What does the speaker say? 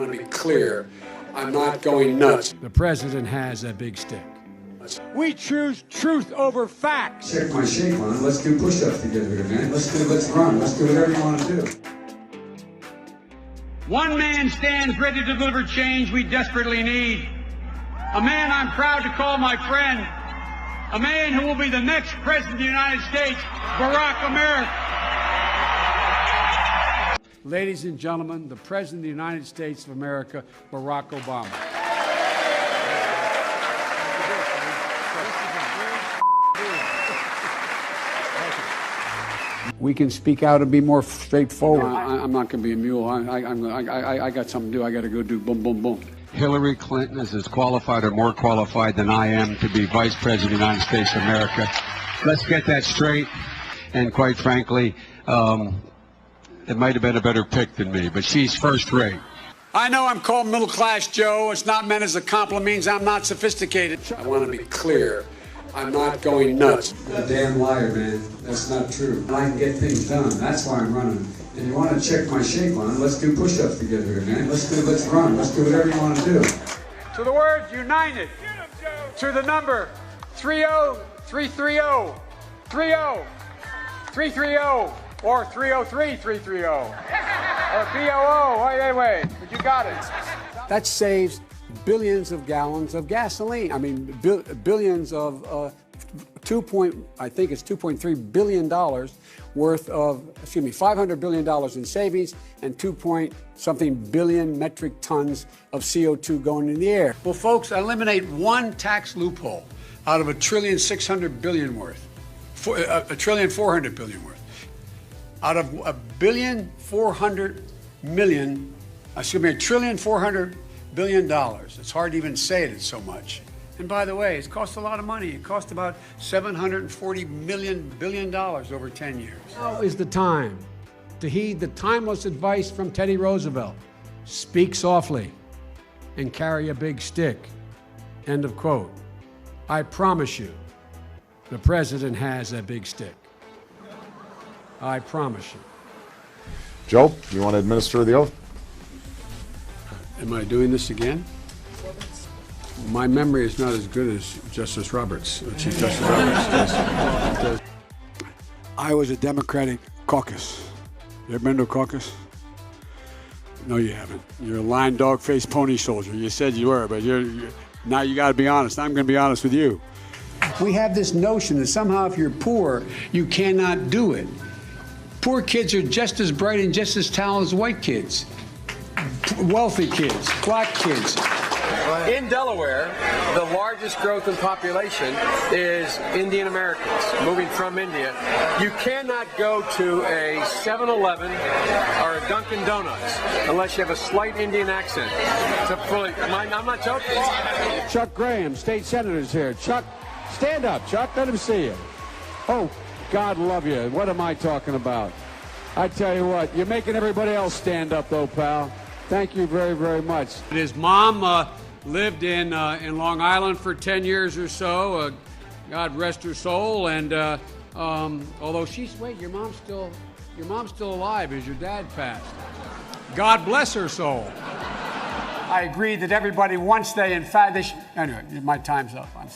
want to be clear. I'm not going nuts. The president has a big stick. We choose truth over facts. Check my shape on it. Let's do push-ups together, man. Let's run. Let's do whatever you want to do. One man stands ready to deliver change we desperately need. A man I'm proud to call my friend. A man who will be the next president of the United States, Barack America. Ladies and gentlemen, the President of the United States of America, Barack Obama. We can speak out and be more straightforward. I'm not going to be a mule. I got something to do. I got to go do boom, boom, boom. Hillary Clinton is as qualified or more qualified than I am to be Vice President of the United States of America. Let's get that straight. And quite frankly, it might have been a better pick than me, but she's first rate. I know I'm called middle class Joe. It's not meant as a compliment. Means I'm not sophisticated. I want to be clear. I'm not going nuts. You're a damn liar, man. That's not true. I can get things done. That's why I'm running. And you want to check my shape on it? Let's do push-ups together, man. Let's run. Let's do whatever you want to do. To the word united. To the number 30330. 30330. Or 303330. Or BOO. Wait. But you got it. That saves billions of gallons of gasoline. I mean, billions of I think it's $2.3 billion worth of, $500 billion in savings and 2-point-something billion metric tons of CO2 going in the air. Well, folks, eliminate one tax loophole out of $1.6 trillion worth, $1.4 trillion worth. Out of $1.4 billion. It's hard to even say it, it's so much. And by the way, it's cost a lot of money. It cost about $740 billion over 10 years. Now is the time to heed the timeless advice from Teddy Roosevelt. Speak softly and carry a big stick. End of quote. I promise you, the president has a big stick. I promise you. Joe, you want to administer the oath? Am I doing this again? My memory is not as good as Justice Roberts, Chief Justice Roberts. I was a Democratic caucus. You ever been to a caucus? No, you haven't. You're a lying dog-faced pony soldier. You said you were, but now you got to be honest. I'm going to be honest with you. We have this notion that somehow if you're poor, you cannot do it. Poor kids are just as bright and just as talented as white kids. Wealthy kids, black kids. In Delaware, the largest growth in population is Indian Americans moving from India. You cannot go to a 7-Eleven or a Dunkin' Donuts unless you have a slight Indian accent. I'm not joking. Chuck Graham, state senator's here. Chuck, stand up, Chuck. Let him see you. Oh, God love you. What am I talking about? I tell you what, you're making everybody else stand up, though, pal. Thank you very, very much. His mom lived in Long Island for 10 years or so. God rest her soul. And although your mom's still alive as your dad passed. God bless her soul. I agree that everybody, once they, anyway, my time's up. I'm sorry.